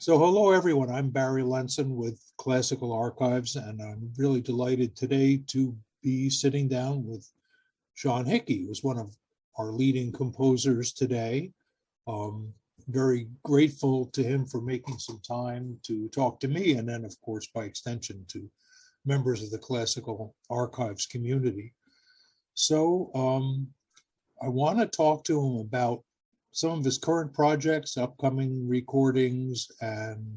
So hello, everyone. I'm Barry Lenson with Classical Archives, and I'm really delighted today to be sitting down with John Hickey, who's one of our leading composers today. Very grateful to him for making some time to talk to me, and then, of course, by extension, to members of the Classical Archives community. So I want to talk to him about some of his current projects, upcoming recordings, and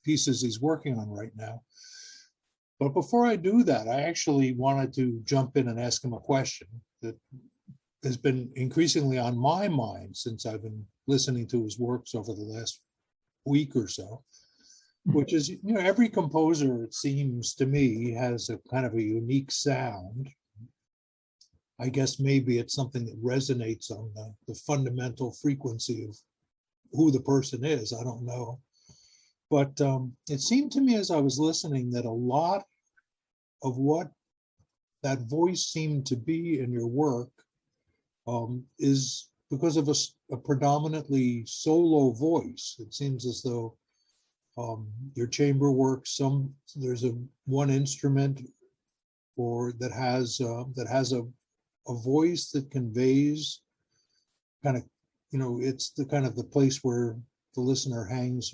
pieces he's working on right now. But before I do that, I actually wanted to jump in and ask him a question that has been increasingly on my mind since I've been listening to his works over the last week or so, which is, every composer, it seems to me, has a kind of a unique sound. I guess maybe it's something that resonates on the fundamental frequency of who the person is. I don't know. But it seemed to me as I was listening that a lot of what that voice seemed to be in your work is because of a predominantly solo voice. It seems as though your chamber work, there's one instrument or that has a voice that conveys kind of, it's the kind of the place where the listener hangs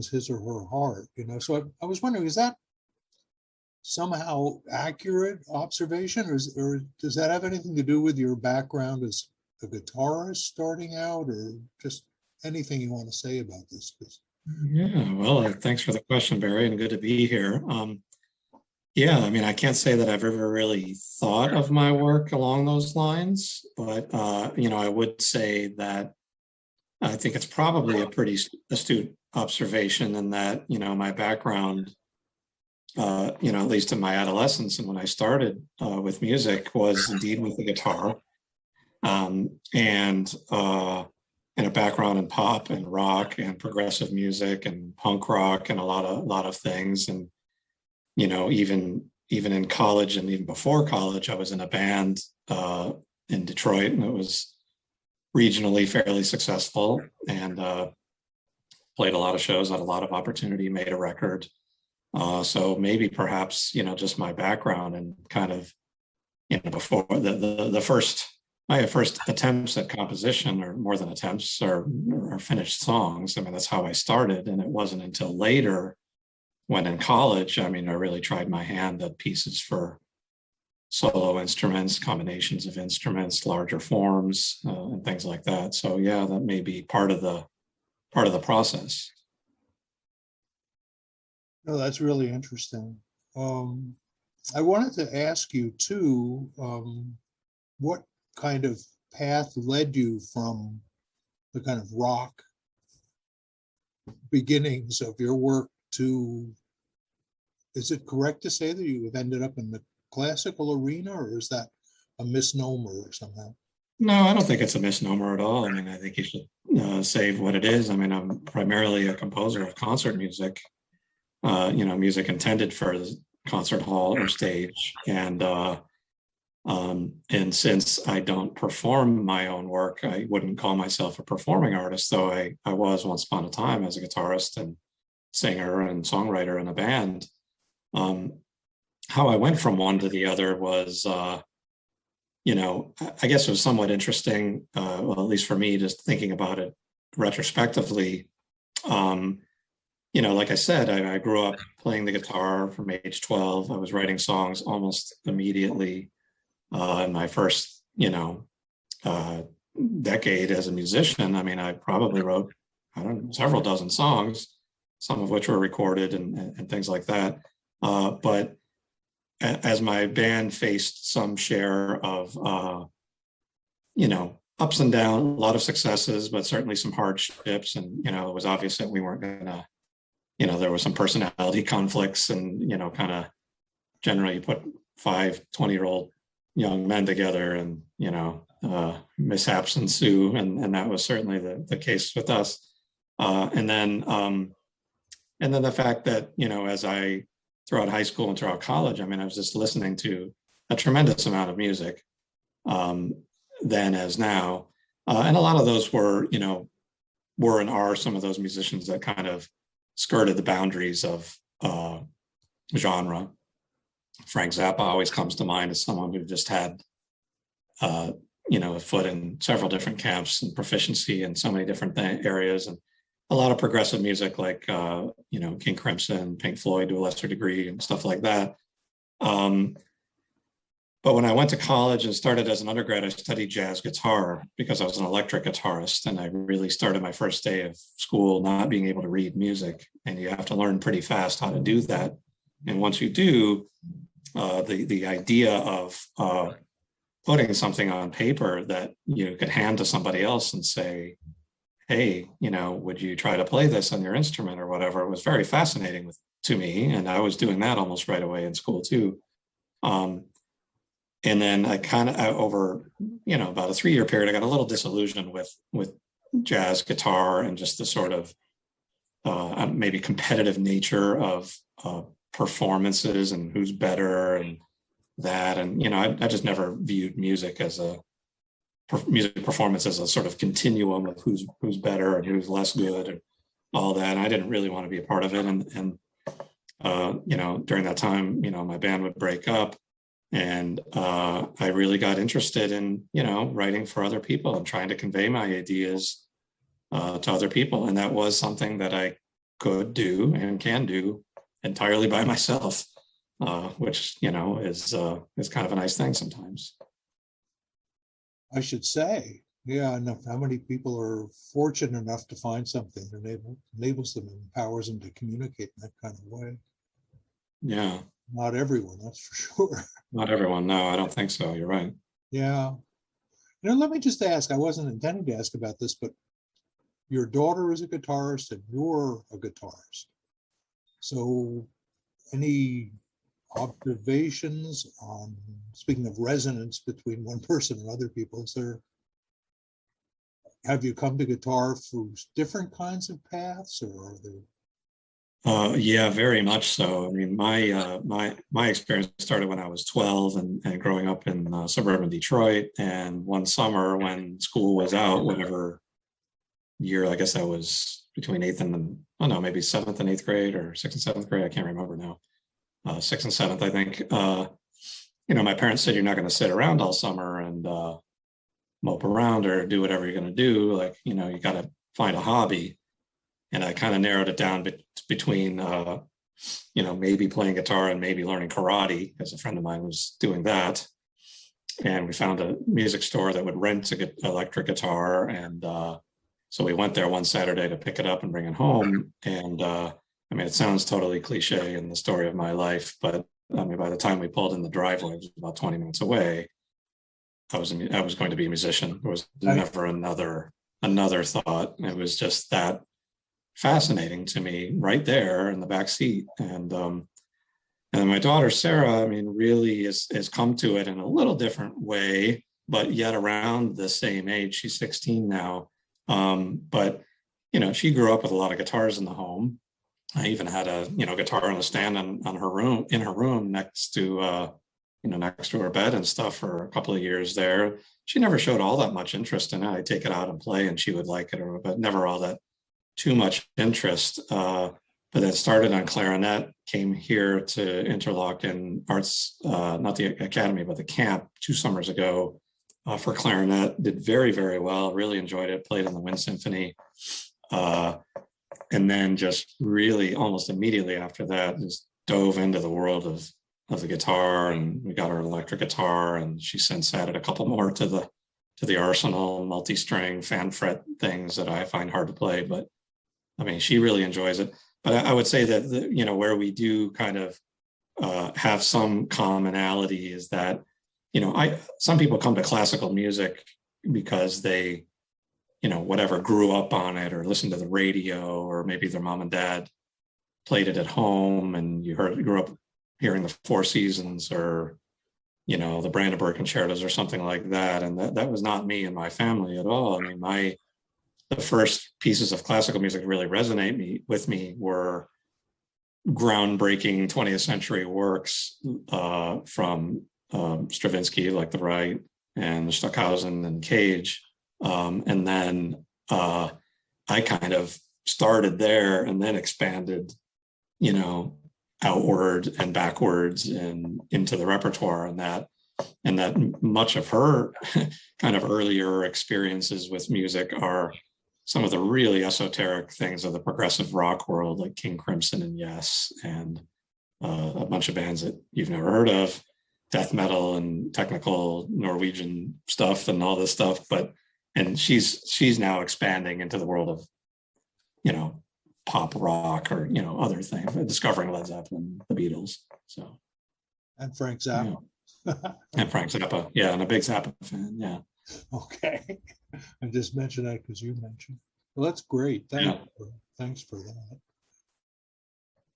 his or her heart, So I was wondering, is that somehow accurate observation, or does that have anything to do with your background as a guitarist starting out, or just anything you want to say about this? Yeah, well, thanks for the question, Barry, and good to be here. Yeah, I mean, I can't say that I've ever really thought of my work along those lines, but, I would say that I think it's probably a pretty astute observation in that, my background, at least in my adolescence and when I started with music was indeed with the guitar, and a background in pop and rock and progressive music and punk rock and a lot of things. And even in college and even before college, I was in a band in Detroit, and it was regionally fairly successful, and played a lot of shows, had a lot of opportunity, made a record. So maybe perhaps, just my background and kind of, before my first attempts at composition, or more than attempts, or finished songs. I mean, that's how I started. And it wasn't until later, when in college, I really tried my hand at pieces for solo instruments, combinations of instruments, larger forms, and things like that. So yeah, that may be part of the process. No, that's really interesting. I wanted to ask you too, what kind of path led you from the kind of rock beginnings of your work to, is it correct to say that you have ended up in the classical arena, or is that a misnomer somehow? No, I don't think it's a misnomer at all. I think you should say what it is. I'm primarily a composer of concert music, music intended for the concert hall or stage. And since I don't perform my own work, I wouldn't call myself a performing artist, though I was once upon a time as a guitarist and singer and songwriter in a band. How I went from one to the other was, I guess it was somewhat interesting, well, at least for me, just thinking about it retrospectively. Like I said, I grew up playing the guitar from age 12. I was writing songs almost immediately in my first, decade as a musician. I probably wrote, several dozen songs, some of which were recorded and things like that. But as my band faced some share of, ups and downs, a lot of successes, but certainly some hardships. And, it was obvious that we weren't going to, there were some personality conflicts, and, kind of generally you put 5 20-year-old young men together, and, mishaps ensue. And that was certainly the case with us. And then the fact that, as I, throughout high school and throughout college, I was just listening to a tremendous amount of music then as now. And a lot of those were and are some of those musicians that kind of skirted the boundaries of genre. Frank Zappa always comes to mind as someone who just had, a foot in several different camps and proficiency in so many different areas, and a lot of progressive music like, King Crimson, Pink Floyd to a lesser degree, and stuff like that. But when I went to college and started as an undergrad, I studied jazz guitar because I was an electric guitarist, and I really started my first day of school not being able to read music, and you have to learn pretty fast how to do that. And once you do, the idea of putting something on paper that you could hand to somebody else and say, hey, would you try to play this on your instrument or whatever, was very fascinating to me. And I was doing that almost right away in school too. And then I kind of, over, about a 3-year period, I got a little disillusioned with jazz guitar and just the sort of maybe competitive nature of performances and who's better and that. And, I just never viewed music music performance as a sort of continuum of who's better and who's less good and all that. And I didn't really want to be a part of it. And during that time, my band would break up. And I really got interested in, writing for other people and trying to convey my ideas to other people. And that was something that I could do and can do entirely by myself, which, is kind of a nice thing sometimes. I should say, yeah, how many people are fortunate enough to find something that enables them, empowers them to communicate in that kind of way? Yeah. Not everyone, that's for sure. Not everyone. No, I don't think so. You're right. Yeah. Let me just ask, I wasn't intending to ask about this, but your daughter is a guitarist and you're a guitarist. So any observations on, speaking of resonance between one person and other people, have you come to guitar through different kinds of paths, or are there? Yeah, very much so. I mean, my experience started when I was 12 and growing up in suburban Detroit. And one summer when school was out, whatever year, I guess I was between maybe 7th and 8th grade, or 6th and 7th grade. I can't remember now. 6th and 7th, I think. My parents said, you're not going to sit around all summer and mope around or do whatever you're going to do. Like, you got to find a hobby. And I kind of narrowed it down between, maybe playing guitar and maybe learning karate, because a friend of mine was doing that. And we found a music store that would rent an electric guitar. And so we went there one Saturday to pick it up and bring it home. And it sounds totally cliche in the story of my life, but by the time we pulled in the driveway, it was about 20 minutes away, I was going to be a musician. There was never another thought. It was just that fascinating to me right there in the back seat. And my daughter Sarah, really has come to it in a little different way, but yet around the same age. She's 16 now, but she grew up with a lot of guitars in the home. I even had a guitar on a stand in her room next to next to her bed and stuff for a couple of years there. She never showed all that much interest in it. I'd take it out and play and she would like it, but never all that too much interest. But then started on clarinet, came here to Interlochen Arts, not the academy, but the camp 2 summers ago for clarinet. Did very, very well, really enjoyed it, played in the Wind Symphony. And then just really almost immediately after that, just dove into the world of the guitar, and we got her electric guitar, and she since added a couple more to the arsenal, multi-string, fan fret things that I find hard to play, but she really enjoys it. But I would say that where we do kind of have some commonality is that some people come to classical music because they whatever, grew up on it or listened to the radio, or maybe their mom and dad played it at home and you grew up hearing the Four Seasons or the Brandenburg concertos or something like that. And that was not me and my family at all. The first pieces of classical music that really resonate with me were groundbreaking 20th century works from Stravinsky, like the Right and Stockhausen and Cage. And then I kind of started there and then expanded, you know, outward and backwards and into the repertoire, and that much of her kind of earlier experiences with music are some of the really esoteric things of the progressive rock world, like King Crimson and Yes, and a bunch of bands that you've never heard of, death metal and technical Norwegian stuff and all this stuff. And she's now expanding into the world of, you know, pop rock or, you know, other things, discovering Led Zeppelin, the Beatles. So, and Frank Zappa. Yeah. And Frank Zappa. Yeah, I'm a big Zappa fan. Yeah. Okay. I just mentioned that because you mentioned. Well, that's great. Thanks for that.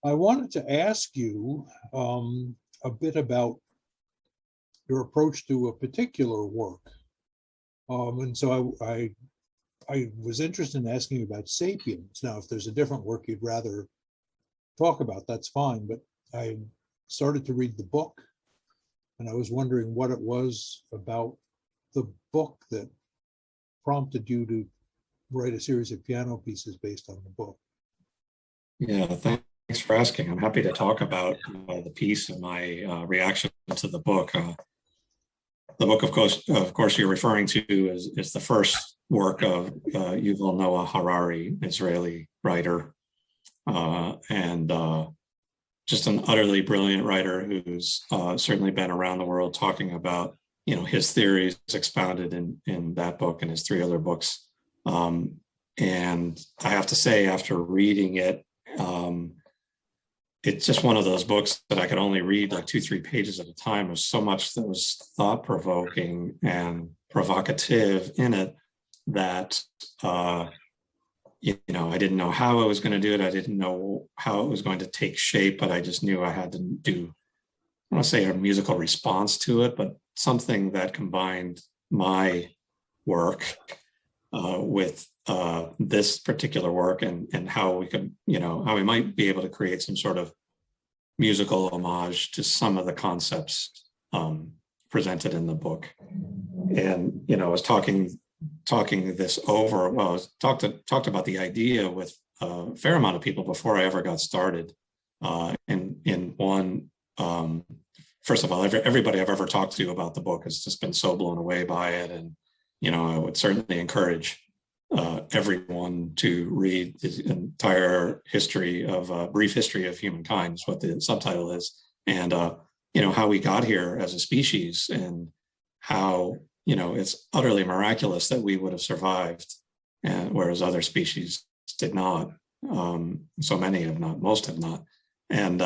I wanted to ask you a bit about your approach to a particular work. And so I was interested in asking you about Sapiens. Now, if there's a different work you'd rather talk about, that's fine. But I started to read the book, and I was wondering what it was about the book that prompted you to write a series of piano pieces based on the book. Yeah, thanks for asking. I'm happy to talk about the piece and my reaction to the book. The book, of course, you're referring to is the first work of Yuval Noah Harari, Israeli writer, and just an utterly brilliant writer who's certainly been around the world talking about, you know, his theories expounded in that book and his 3 other books. And I have to say, after reading it, it's just one of those books that I could only read like 2-3 pages at a time. There's so much that was thought-provoking and provocative in it that, you know, I didn't know how I was going to do it. I didn't know how it was going to take shape, but I just knew I had to do, I want to say, a musical response to it, but something that combined my work with this particular work, and how we could, you know, how we might be able to create some sort of musical homage to some of the concepts presented in the book. And, you know, I was talking this over, well, I was talked about the idea with a fair amount of people before I ever got started. In one, first of all, everybody I've ever talked to about the book has just been so blown away by it. And, you know, I would certainly encourage everyone to read the entire history of brief history of humankind is what the subtitle is. And, you know, how we got here as a species, and how, you know, it's utterly miraculous that we would have survived, and whereas other species did not. So many have not, most have not. And,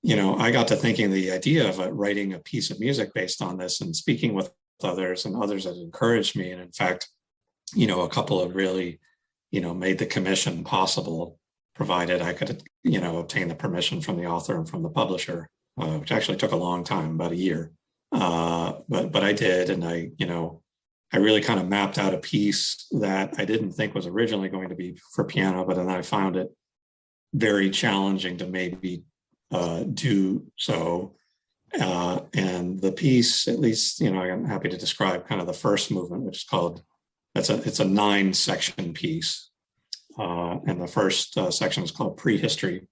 you know, I got to thinking the idea of writing a piece of music based on this, and speaking with others, and others that encouraged me. And in fact, you know, a couple of really, you know, made the commission possible, provided I could, you know, obtain the permission from the author and from the publisher, which actually took a long time, about a year. But I did, and I, you know, I really kind of mapped out a piece that I didn't think was originally going to be for piano, but then I found it very challenging to maybe do so. And the piece, at least, you know, I'm happy to describe kind of the first movement, which is called, it's a 9-section piece. And the first section is called Prehistory.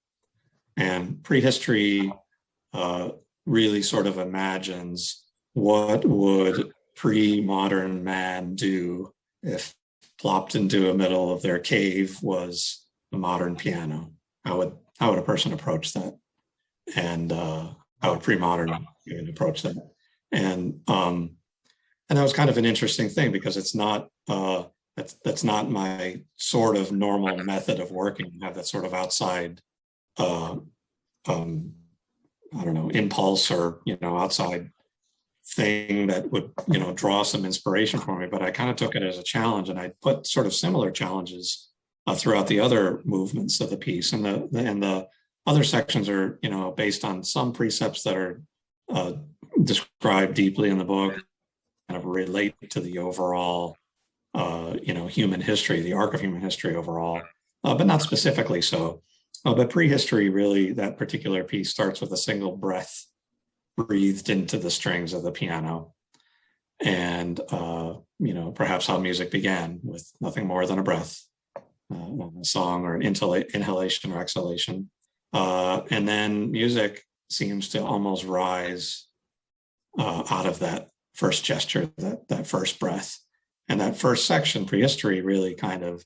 And Prehistory really sort of imagines what would pre-modern man do if plopped into the middle of their cave was a modern piano. How would a person approach that? And how would pre-modern even approach that? And that was kind of an interesting thing, because it's not that's not my sort of normal method of working. I have that sort of outside I don't know, impulse, or, you know, outside thing that would, you know, draw some inspiration for me. But I kind of took it as a challenge, and I put sort of similar challenges throughout the other movements of the piece. And the other sections are, you know, based on some precepts that are described deeply in the book, kind of relate to the overall, you know, human history, the arc of human history overall, but not specifically so. But prehistory, really, that particular piece starts with a single breath breathed into the strings of the piano. And, you know, perhaps how music began, with nothing more than a breath. song or inhalation or exhalation. And then music seems to almost rise out of that first gesture, that first breath. And that first section, prehistory, really kind of,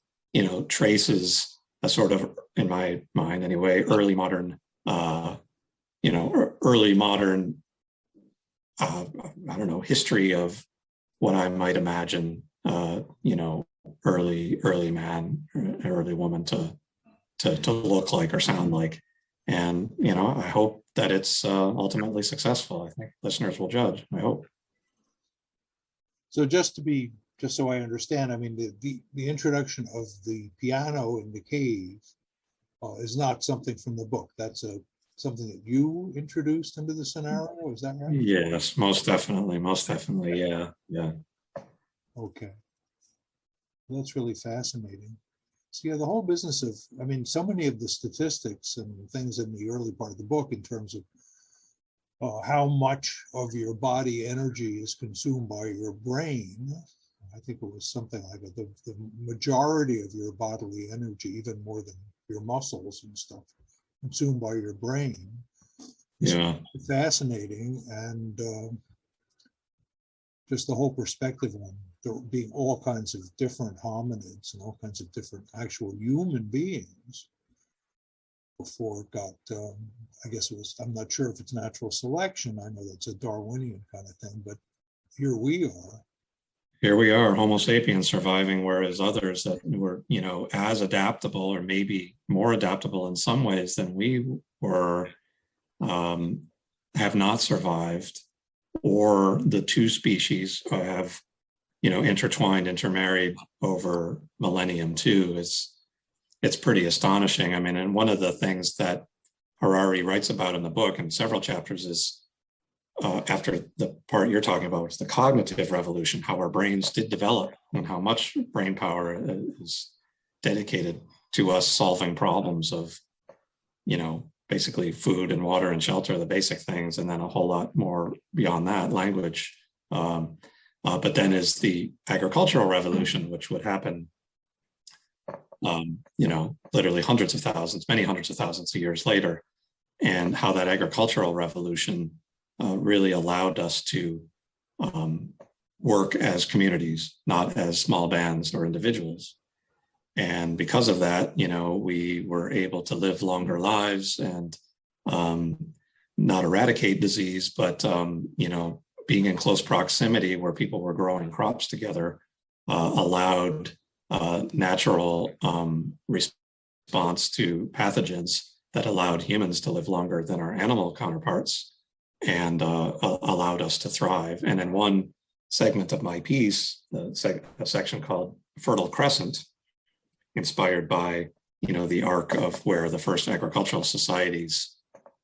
traces a sort of, in my mind anyway, early modern, history of what I might imagine, early man, early woman to look like or sound like. And, I hope that it's ultimately successful. I think listeners will judge, I hope. So just so I understand, I mean, the introduction of the piano in the cave is not something from the book. That's something that you introduced into the scenario. Is that right? Yes, most definitely. Yeah. Okay. Well, that's really fascinating. So yeah, the whole business of, I mean, so many of the statistics and things in the early part of the book in terms of how much of your body energy is consumed by your brain. I think it was something like the majority of your bodily energy, even more than your muscles and stuff, consumed by your brain. Yeah. Fascinating. And just the whole perspective on there being all kinds of different hominids and all kinds of different actual human beings before it got, I guess it was, I'm not sure if it's natural selection. I know that's a Darwinian kind of thing, but here we are. Here we are, Homo sapiens surviving, whereas others that were, as adaptable or maybe more adaptable in some ways than we were, have not survived, or the two species have, intermarried over millennium too. It's pretty astonishing. I mean, and one of the things that Harari writes about in the book in several chapters is after the part you're talking about, it's the cognitive revolution, how our brains did develop and how much brain power is dedicated to us solving problems of, basically food and water and shelter, the basic things, and then a whole lot more beyond that, language. But then is the agricultural revolution, which would happen, literally many hundreds of thousands of years later, and how that agricultural revolution really allowed us to work as communities, not as small bands or individuals. And because of that, we were able to live longer lives and not eradicate disease, but, being in close proximity where people were growing crops together allowed natural response to pathogens that allowed humans to live longer than our animal counterparts and allowed us to thrive. And in one segment of my piece, a section called Fertile Crescent, inspired by, the arc of where the first agricultural societies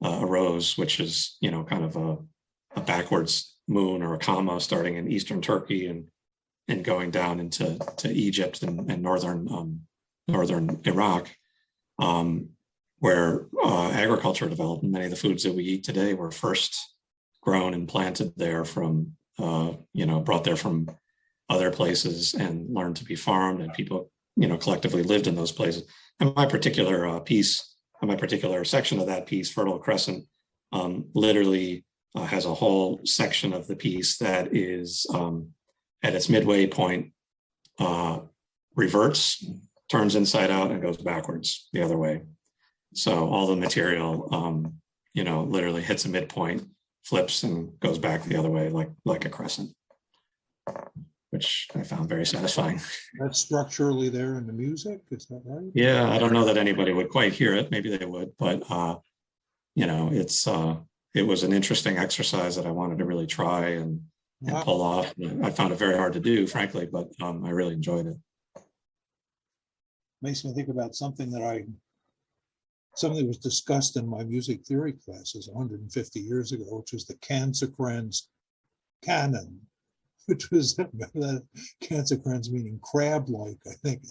arose, which is, kind of a backwards moon or a comma starting in Eastern Turkey and going down into Egypt and northern Iraq, where agriculture developed. And many of the foods that we eat today were first grown and planted there from, brought there from other places and learned to be farmed, and people, collectively lived in those places. And my particular section of that piece, Fertile Crescent, literally has a whole section of the piece that is at its midway point, reverts, turns inside out, and goes backwards the other way. So all the material, literally hits a midpoint, flips, and goes back the other way, like a crescent, which I found very satisfying. That's structurally there in the music, is that right? Yeah, I don't know that anybody would quite hear it. Maybe they would, but it was an interesting exercise that I wanted to really try and pull off. I found it very hard to do, frankly, but I really enjoyed it. Makes me think about something that was discussed in my music theory classes 150 years ago, which was the Cansequence canon, which was Cansequence meaning crab-like, I think.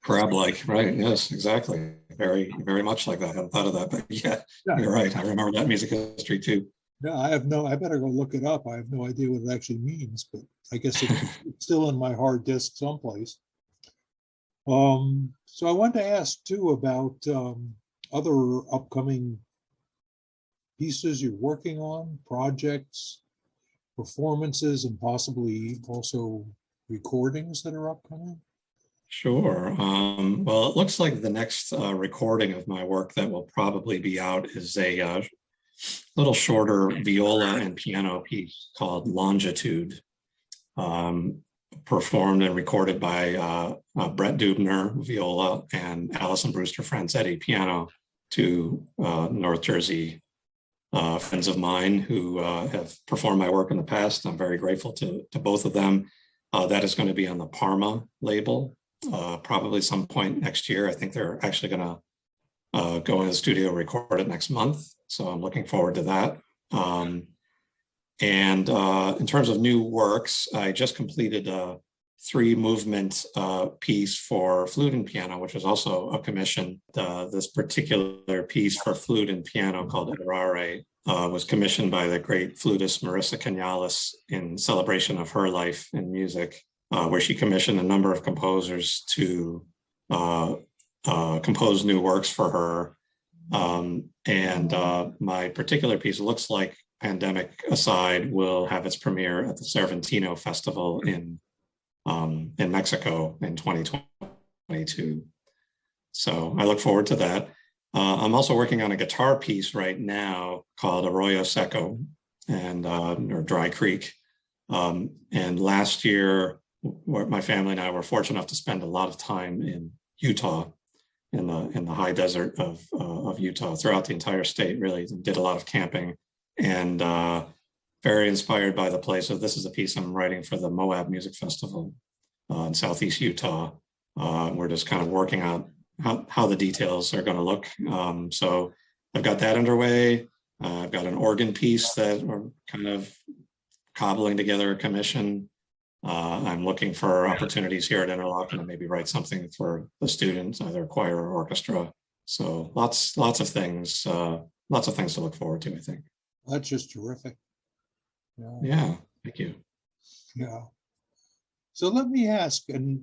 Crab-like, right? Yes, exactly. Very, very much like that. I hadn't thought of that, but yeah, you're right. I remember that music history too. Yeah, I better go look it up. I have no idea what it actually means, but I guess it's still in my hard disk someplace. So I wanted to ask too about other upcoming pieces you're working on, projects, performances, and possibly also recordings that are upcoming. Sure. Well, it looks like the next recording of my work that will probably be out is a little shorter viola and piano piece called Longitude, performed and recorded by Brett Dubner, viola, and Allison Brewster Franzetti, piano, two North Jersey friends of mine who have performed my work in the past. I'm very grateful to both of them. That is going to be on the Parma label, probably some point next year. I think they're actually going to go in the studio, record it next month. So I'm looking forward to that. And in terms of new works, I just completed a 3-movement piece for flute and piano, which was also a commission. This particular piece for flute and piano called Errare was commissioned by the great flutist Marissa Canales in celebration of her life in music, where she commissioned a number of composers to compose new works for her. And my particular piece, looks like, pandemic aside, will have its premiere at the Cervantino Festival in Mexico in 2022. So I look forward to that. I'm also working on a guitar piece right now called Arroyo Seco and or Dry Creek. And last year, my family and I were fortunate enough to spend a lot of time in Utah, in the high desert of Utah, throughout the entire state. Really did a lot of camping, and very inspired by the place. So this is a piece I'm writing for the Moab Music Festival in Southeast Utah. We're just kind of working out how the details are going to look. So I've got that underway. I've got an organ piece that we're kind of cobbling together a commission. I'm looking for opportunities here at Interlochen to maybe write something for the students, either choir or orchestra. So lots of things to look forward to, I think. That's just terrific. Yeah, thank you. Yeah. So let me ask, and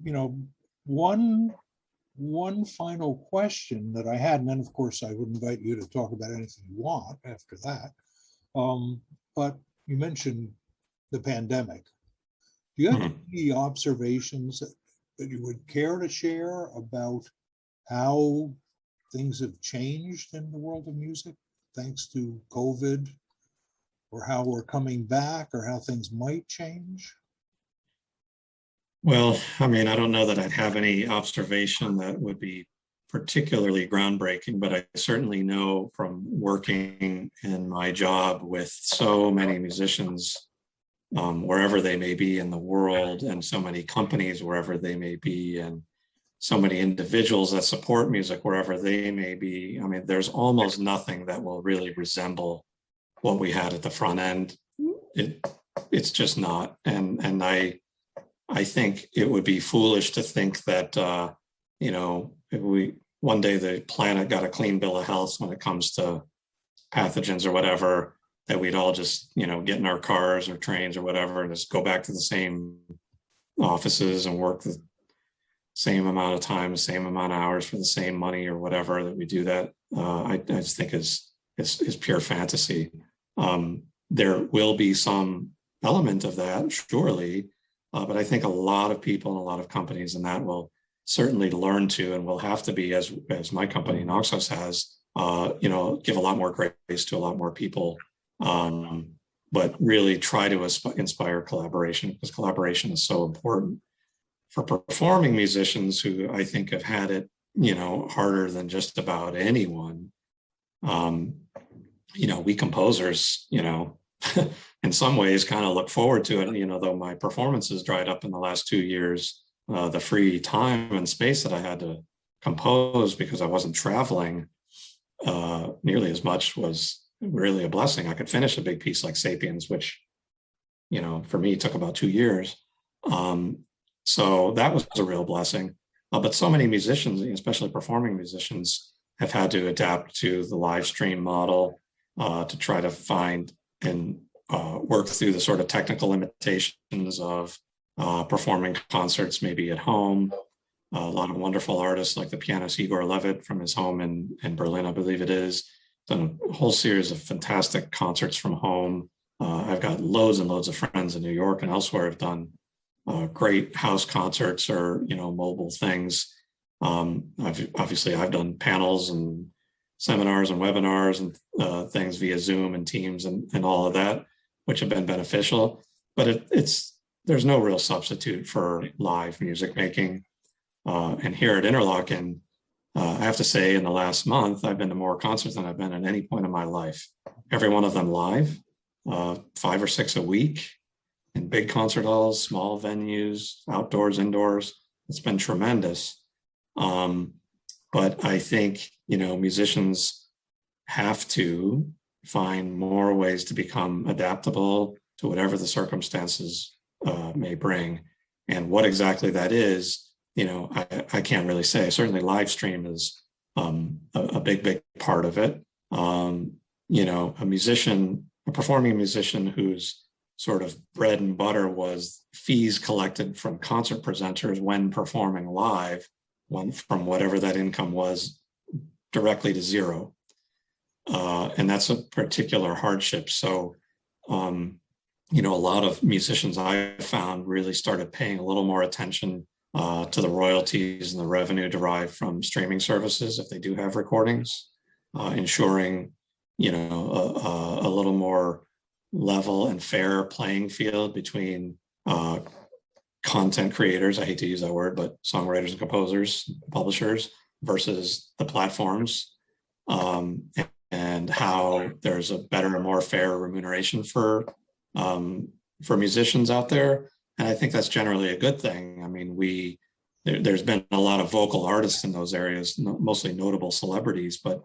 one final question that I had, and then of course I would invite you to talk about anything you want after that. But you mentioned the pandemic. Do you have any observations that you would care to share about how things have changed in the world of music thanks to COVID, or how we're coming back, or how things might change? Well, I mean, I don't know that I'd have any observation that would be particularly groundbreaking, but I certainly know from working in my job with so many musicians, wherever they may be in the world, and so many companies wherever they may be, and so many individuals that support music wherever they may be. I mean, there's almost nothing that will really resemble what we had at the front end. It's just not. And I think it would be foolish to think that, if one day the planet got a clean bill of health when it comes to pathogens or whatever, that we'd all just, get in our cars or trains or whatever and just go back to the same offices and work the same amount of time, the same amount of hours for the same money or whatever, that we do that. I just think is pure fantasy. There will be some element of that, surely, but I think a lot of people and a lot of companies and that will certainly learn to, and will have to be, as my company Noxos has, give a lot more grace to a lot more people, but really try to inspire collaboration, because collaboration is so important for performing musicians who I think have had it, harder than just about anyone. We composers, in some ways kind of look forward to it, though my performances dried up in the last 2 years, the free time and space that I had to compose because I wasn't traveling nearly as much was really a blessing. I could finish a big piece like Sapiens, which, for me took about 2 years. So that was a real blessing. But so many musicians, especially performing musicians, have had to adapt to the live stream model to try to find and work through the sort of technical limitations of performing concerts maybe at home, a lot of wonderful artists like the pianist Igor Levit from his home in Berlin, I believe it is. Done a whole series of fantastic concerts from home. I've got loads and loads of friends in New York and elsewhere have done great house concerts or, mobile things. I've done panels and seminars and webinars and things via Zoom and Teams and all of that, which have been beneficial. But there's no real substitute for live music making. And here at Interlochen, I have to say, in the last month, I've been to more concerts than I've been at any point in my life. Every one of them live, 5 or 6 a week, in big concert halls, small venues, outdoors, indoors. It's been tremendous. But I think, musicians have to find more ways to become adaptable to whatever the circumstances may bring. And what exactly that is, I can't really say. Certainly live stream is a big part of it. A performing musician whose sort of bread and butter was fees collected from concert presenters when performing live, from whatever that income was, directly to zero. And that's a particular hardship. So, a lot of musicians I found really started paying a little more attention to the royalties and the revenue derived from streaming services if they do have recordings, ensuring, a little more level and fair playing field between content creators, I hate to use that word, but songwriters and composers, publishers, versus the platforms, and how there's a better and more fair remuneration for musicians out there. And I think that's generally a good thing. I mean, there's been a lot of vocal artists in those areas, mostly notable celebrities, but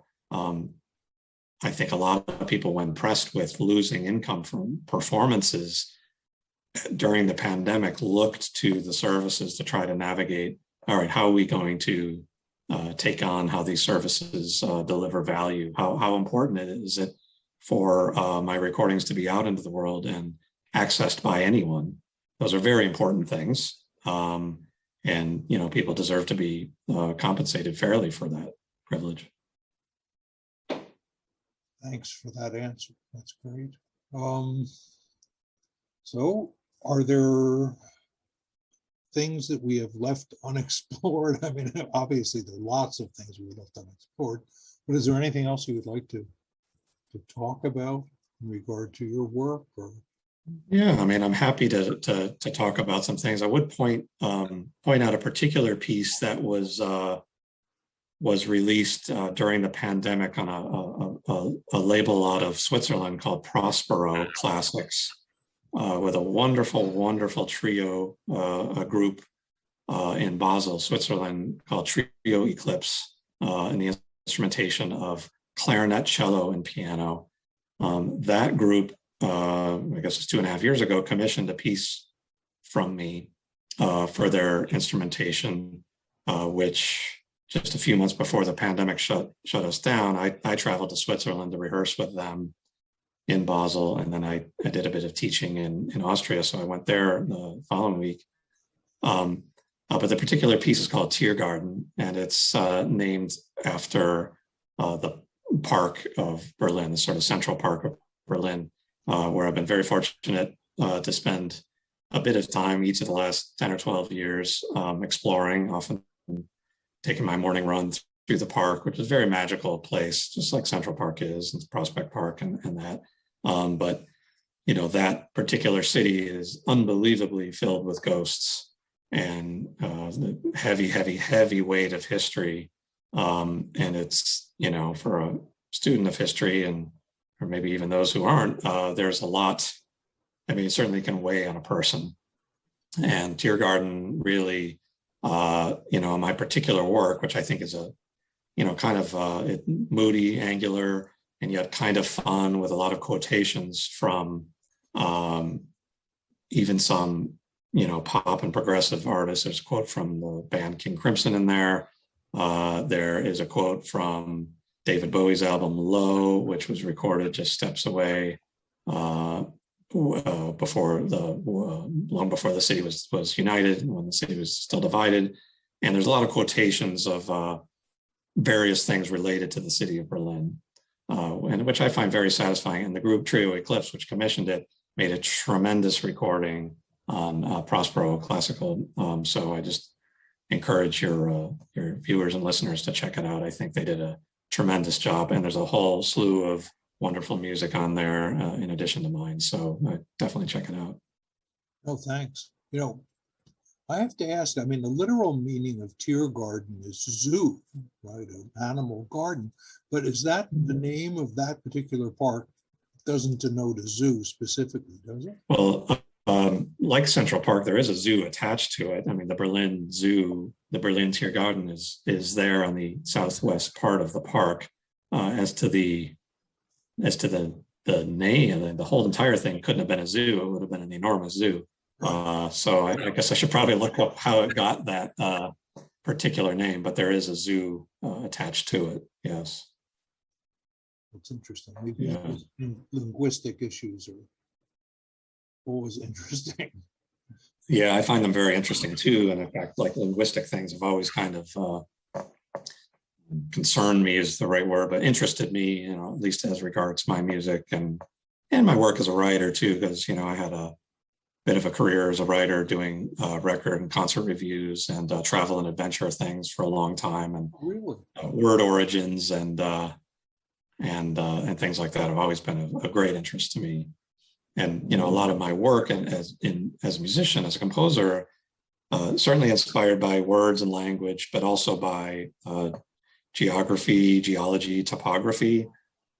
I think a lot of people, when pressed with losing income from performances during the pandemic, looked to the services to try to navigate, all right, how are we going to take on how these services deliver value? How important is it for my recordings to be out into the world and accessed by anyone? Those are very important things. And, people deserve to be compensated fairly for that privilege. Thanks for that answer. That's great. So are there things that we have left unexplored? I mean, obviously there are lots of things we left unexplored, but is there anything else you would like to talk about in regard to your work? Or yeah, I mean, I'm happy to talk about some things. I would point out a particular piece that was released during the pandemic on a label out of Switzerland called Prospero Classics, with a wonderful trio, a group in Basel, Switzerland, called Trio Eclipse, in the instrumentation of clarinet, cello, and piano. That group, I guess it's 2.5 years ago, commissioned a piece from me for their instrumentation, which just a few months before the pandemic shut us down, I traveled to Switzerland to rehearse with them in Basel, and then I did a bit of teaching in Austria, so I went there the following week. But the particular piece is called Tiergarten, and it's named after the park of Berlin, the sort of central park of Berlin, where I've been very fortunate to spend a bit of time each of the last 10 or 12 years exploring, often taking my morning run through the park, which is a very magical place, just like Central Park is, and Prospect Park and that. But, that particular city is unbelievably filled with ghosts and the heavy weight of history. And it's, for a student of history, or maybe even those who aren't, there's a lot. I mean, it certainly can weigh on a person. And Tiergarten really, my particular work, which I think is a, kind of moody, angular, and yet kind of fun, with a lot of quotations from even some, pop and progressive artists. There's a quote from the band King Crimson in there. There is a quote from David Bowie's album Low, which was recorded just steps away long before the city was united, when the city was still divided. And there's a lot of quotations of various things related to the city of Berlin, and which I find very satisfying. And the group Trio Eclipse, which commissioned it, made a tremendous recording on Prospero Classical. So I just encourage your viewers and listeners to check it out. I think they did a tremendous job, and there's a whole slew of wonderful music on there in addition to mine. So definitely check it out. Oh, thanks. I have to ask, I mean, the literal meaning of Tiergarten is zoo, right? An animal garden. But is that the name of that particular park? It doesn't denote a zoo specifically, does it? Well, like Central Park, there is a zoo attached to it. I mean, the Berlin Zoo, the Berlin Tiergarten is there on the southwest part of the park. As to the name, the whole entire thing couldn't have been a zoo. It would have been an enormous zoo. So I guess I should probably look up how it got that particular name, but there is a zoo attached to it. Yes. It's interesting. Linguistic issues are always interesting. Yeah, I find them very interesting too. And in fact, like linguistic things have always kind of concerned me is the right word, but interested me, at least as regards my music and my work as a writer too, because, I had a bit of a career as a writer doing record and concert reviews and travel and adventure things for a long time, and really? Word origins and things like that have always been a great interest to me. And a lot of my work as a musician, as a composer, certainly inspired by words and language, but also by geography, geology, topography,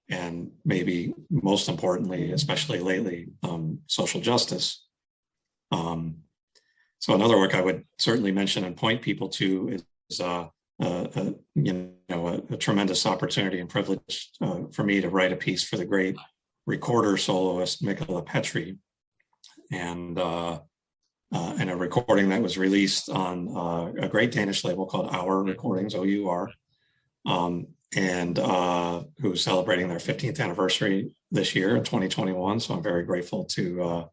and maybe most importantly, especially lately, social justice. So another work I would certainly mention and point people to is a tremendous opportunity and privilege for me to write a piece for the great recorder soloist Mikola Petri, and a recording that was released on a great Danish label called Our Recordings, OUR, and who's celebrating their 15th anniversary this year in 2021. So I'm very grateful to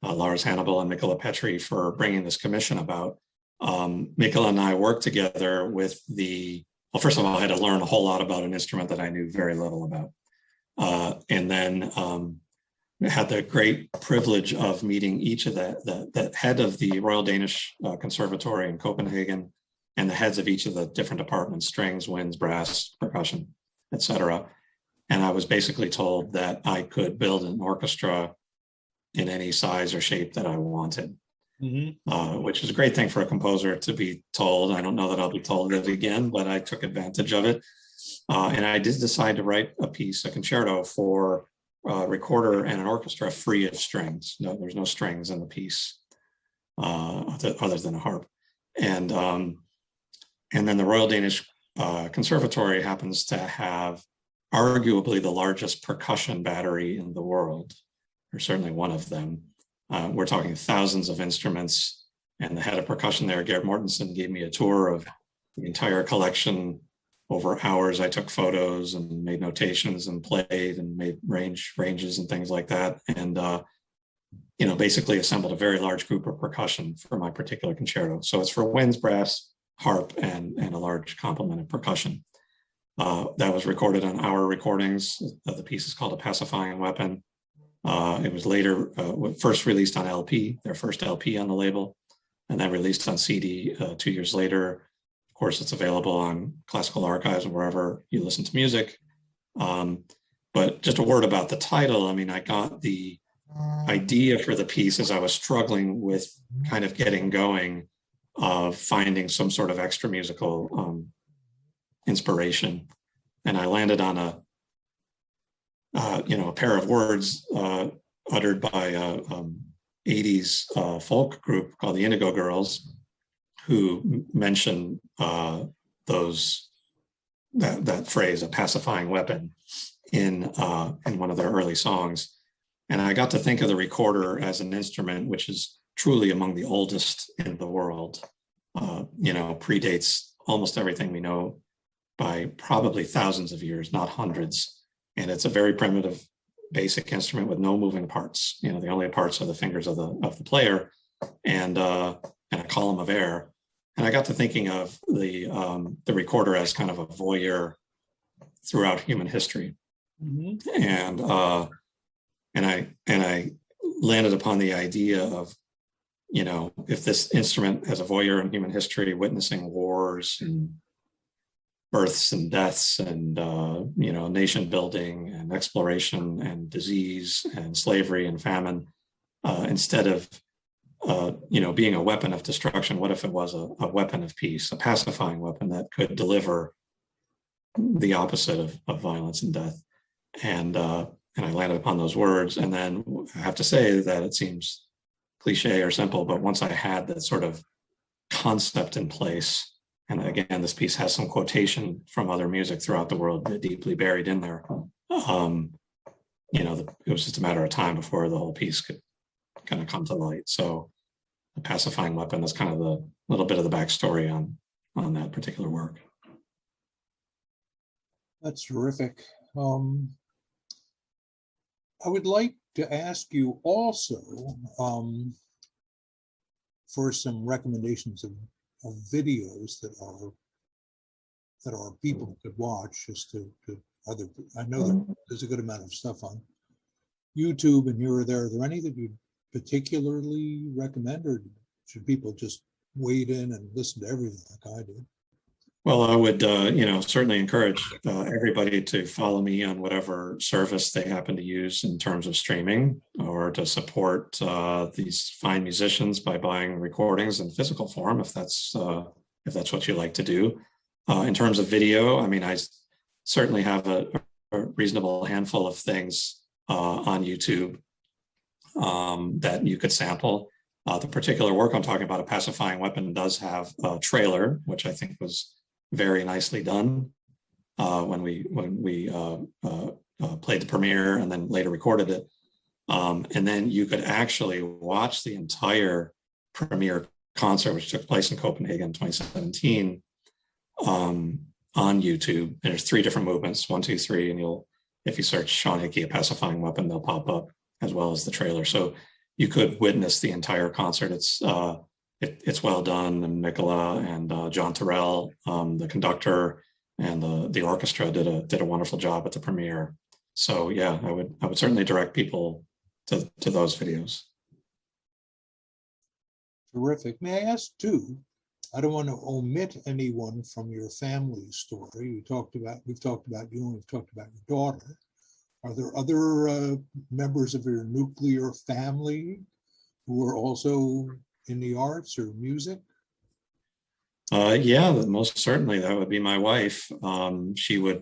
Lars Hannibal and Mikola Petri for bringing this commission about. Mikola and I worked together with first of all, I had to learn a whole lot about an instrument that I knew very little about. And then had the great privilege of meeting each of the head of the Royal Danish Conservatory in Copenhagen and the heads of each of the different departments, strings, winds, brass, percussion, etc. And I was basically told that I could build an orchestra in any size or shape that I wanted, which is a great thing for a composer to be told. I don't know that I'll be told it again, but I took advantage of it. And I did decide to write a piece, a concerto for a recorder and an orchestra free of strings. No, there's no strings in the piece other than a harp. And then the Royal Danish Conservatory happens to have arguably the largest percussion battery in the world, or certainly one of them. We're talking thousands of instruments, and the head of percussion there, Gerd Mortensen, gave me a tour of the entire collection. Over hours, I took photos and made notations and played and made ranges and things like that. And, basically assembled a very large group of percussion for my particular concerto. So it's for winds, brass, harp, and a large complement of percussion. That was recorded on Our Recordings. The piece is called A Pacifying Weapon. It was later first released on LP, their first LP on the label, and then released on CD 2 years later. Of course, it's available on Classical Archives and wherever you listen to music. But just a word about the title. I mean, I got the idea for the piece as I was struggling with kind of getting going, of finding some sort of extra musical inspiration. And I landed on a pair of words uttered by a 80s folk group called the Indigo Girls, who mentioned that phrase, a pacifying weapon, in one of their early songs. And I got to think of the recorder as an instrument which is truly among the oldest in the world. Predates almost everything we know by probably thousands of years, not hundreds. And it's a very primitive, basic instrument with no moving parts. The only parts are the fingers of the player and a column of air. I got to thinking of the recorder as kind of a voyeur throughout human history. Mm-hmm. And I landed upon the idea of, if this instrument as a voyeur in human history, witnessing wars and births and deaths and nation building and exploration and disease and slavery and famine, instead of being a weapon of destruction, what if it was a weapon of peace, a pacifying weapon that could deliver the opposite of violence and death? And I landed upon those words. And then I have to say that it seems cliche or simple, but once I had that sort of concept in place, and again, this piece has some quotation from other music throughout the world deeply buried in there. It was just a matter of time before the whole piece could kind of come to light. So the pacifying weapon is kind of the little bit of the backstory on that particular work. That's terrific. I would like to ask you also for some recommendations of videos that are people could watch, just to other. I know that there's a good amount of stuff on YouTube and here or there. Are there any that you particularly recommend, or should people just wade in and listen to everything like I did? Well, I would, certainly encourage everybody to follow me on whatever service they happen to use in terms of streaming, or to support these fine musicians by buying recordings in physical form, if that's what you like to do. In terms of video, I mean, I certainly have a reasonable handful of things on YouTube that you could sample. The particular work I'm talking about, A Pacifying Weapon, does have a trailer, which I think was very nicely done when we played the premiere and then later recorded it. And then you could actually watch the entire premiere concert, which took place in Copenhagen in 2017, on YouTube. There's 3 different movements, 1, 2, 3, and if you search Sean Hickey, A Pacifying Weapon, they'll pop up, as well as the trailer. So you could witness the entire concert. It's well done, and Nicola and John Terrell, the conductor, and the orchestra did a wonderful job at the premiere. So yeah, I would certainly direct people to those videos. Terrific. May I ask too? I don't want to omit anyone from your family story. We've talked about you, and we've talked about your daughter. Are there other members of your nuclear family who are also in the arts or music? Yeah, most certainly. That would be my wife. She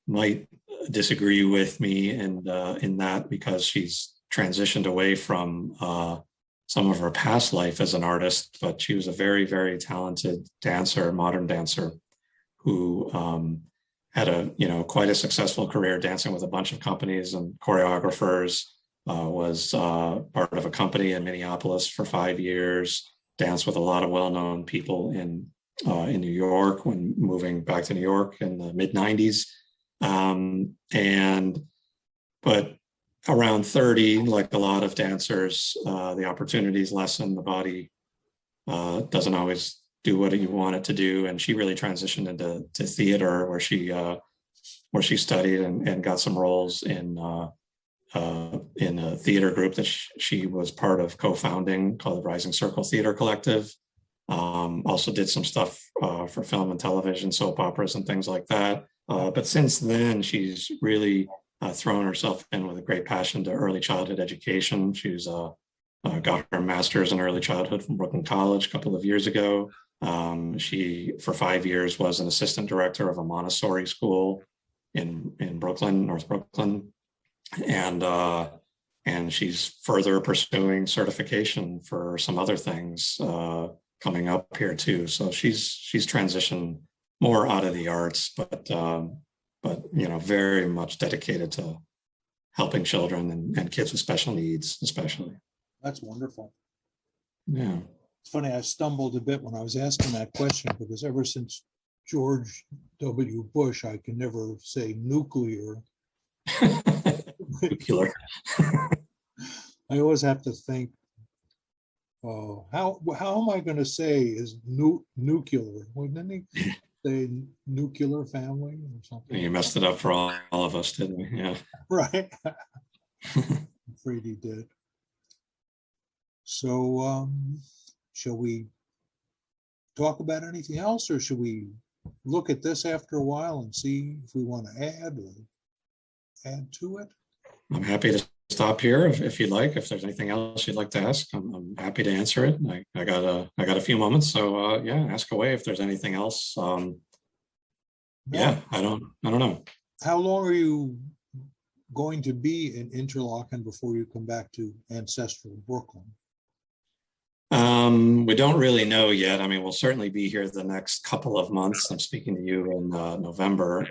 might disagree with me in that, because she's transitioned away from some of her past life as an artist, but she was a very, very talented dancer, modern dancer, who had quite a successful career dancing with a bunch of companies and choreographers. Was part of a company in Minneapolis for 5 years, danced with a lot of well-known people in New York when moving back to New York in the mid-90s. But around 30, like a lot of dancers, the opportunities lessen, the body doesn't always do what you want it to do. And she really transitioned into theater, where she studied and got some roles in a theater group that she was part of co-founding, called the Rising Circle Theater Collective. Also did some stuff for film and television, soap operas and things like that. But since then, she's really thrown herself in with a great passion to early childhood education. She's got her master's in early childhood from Brooklyn College a couple of years ago. She, for 5 years, was an assistant director of a Montessori school in Brooklyn, North Brooklyn. And she's further pursuing certification for some other things coming up here too. So she's transitioned more out of the arts, but very much dedicated to helping children and kids with special needs, especially. That's wonderful. Yeah. It's funny, I stumbled a bit when I was asking that question, because ever since George W. Bush, I can never say nuclear. Nuclear. I always have to think how am I going to say is nuclear? Wouldn't he say nuclear family or something? You messed it up for all of us, didn't we? Yeah. Right. I'm afraid he did. So, shall we talk about anything else, or should we look at this after a while and see if we want to add to it? I'm happy to stop here if you'd like. If there's anything else you'd like to ask, I'm happy to answer it. I got a few moments, so yeah, ask away if there's anything else. Yeah, I don't know. How long are you going to be in Interlaken before you come back to ancestral Brooklyn? We don't really know yet. I mean, we'll certainly be here the next couple of months. I'm speaking to you in November.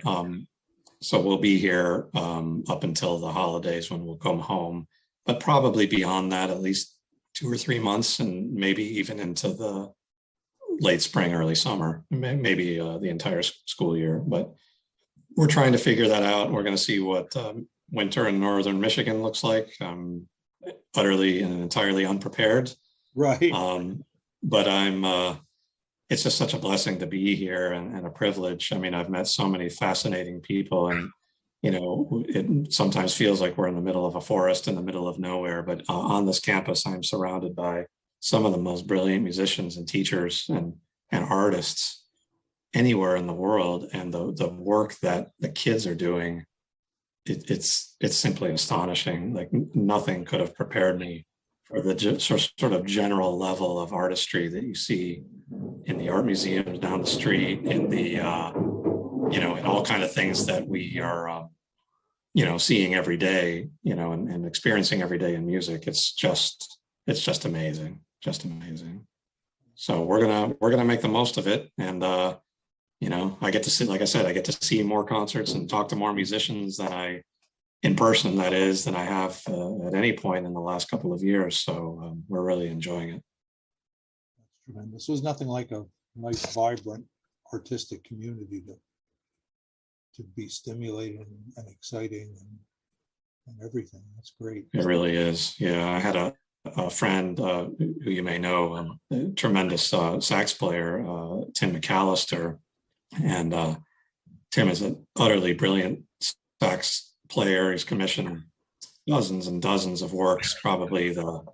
So we'll be here up until the holidays when we'll come home, but probably beyond that, at least 2 or 3 months, and maybe even into the late spring, early summer, maybe the entire school year. But we're trying to figure that out. We're going to see what winter in northern Michigan looks like. I'm utterly and entirely unprepared. Right. But it's just such a blessing to be here and a privilege. I mean, I've met so many fascinating people, and, you know, it sometimes feels like we're in the middle of a forest in the middle of nowhere, but on this campus, I'm surrounded by some of the most brilliant musicians and teachers and artists anywhere in the world. And the work that the kids are doing, it's simply astonishing. Like nothing could have prepared me for the sort of general level of artistry that you see in the art museums down the street, in the, you know, in all kind of things that we are, you know, seeing every day, you know, and experiencing every day in music. It's just amazing, just amazing. So we're gonna make the most of it. And, you know, I get to see, like I said, I get to see more concerts and talk to more musicians than in person, that is, than I have at any point in the last couple of years. So we're really enjoying it. That's tremendous. There's nothing like a nice, vibrant, artistic community to be stimulating and exciting and everything. That's great. It really is. Yeah, I had a friend who you may know, a tremendous sax player, Tim McAllister, and Tim is an utterly brilliant sax player. He's commissioned dozens and dozens of works. Probably one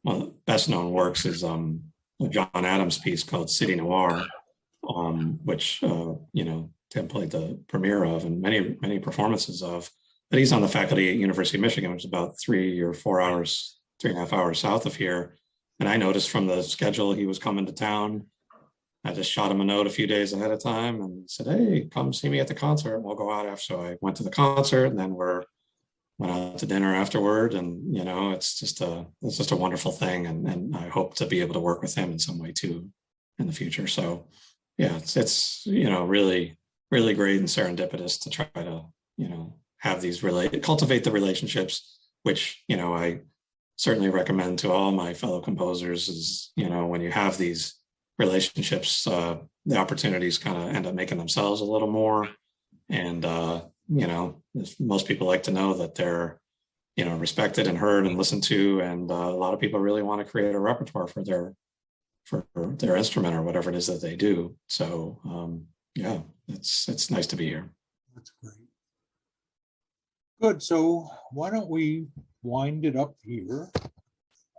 of the best known works is a John Adams piece called City Noir, which you know, Tim played the premiere of and many performances of. But he's on the faculty at University of Michigan, which is about 3.5 hours south of here. And I noticed from the schedule he was coming to town. I just shot him a note a few days ahead of time and said, "Hey, come see me at the concert. We'll go out after." So I went to the concert, and then went out to dinner afterward. And, you know, it's just a wonderful thing. And I hope to be able to work with him in some way too in the future. So yeah, it's you know, really, really great and serendipitous to try to, you know, have these cultivate the relationships, which, you know, I certainly recommend to all my fellow composers is, you know, when you have these relationships, the opportunities kind of end up making themselves a little more. And, you know, most people like to know that they're, you know, respected and heard and listened to. And a lot of people really want to create a repertoire for their instrument or whatever it is that they do. So, yeah, it's nice to be here. That's great. Good. So why don't we wind it up here?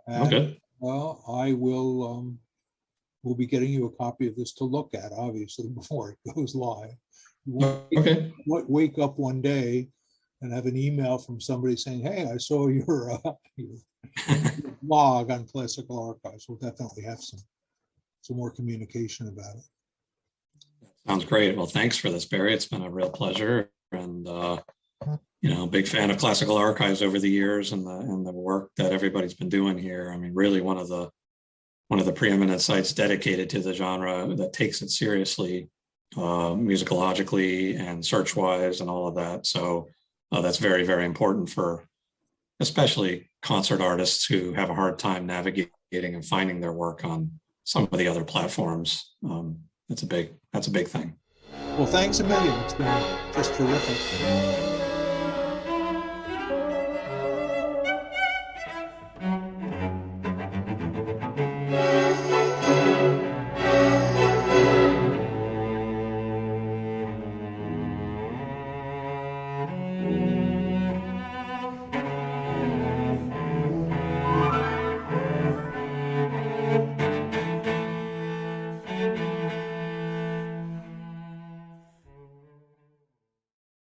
And, okay. Well, I will. We'll be getting you a copy of this to look at, obviously, before it goes live. Okay. Wake up one day and have an email from somebody saying, "Hey, I saw your blog on Classical Archives." We'll definitely have some more communication about it. Sounds great. Well, thanks for this, Barry. It's been a real pleasure, and you know, big fan of Classical Archives over the years, and the work that everybody's been doing here. I mean, really one of the preeminent sites dedicated to the genre that takes it seriously, musicologically and search-wise and all of that. So that's very, very important for especially concert artists who have a hard time navigating and finding their work on some of the other platforms. That's a big thing. Well, thanks a million. It's been just terrific.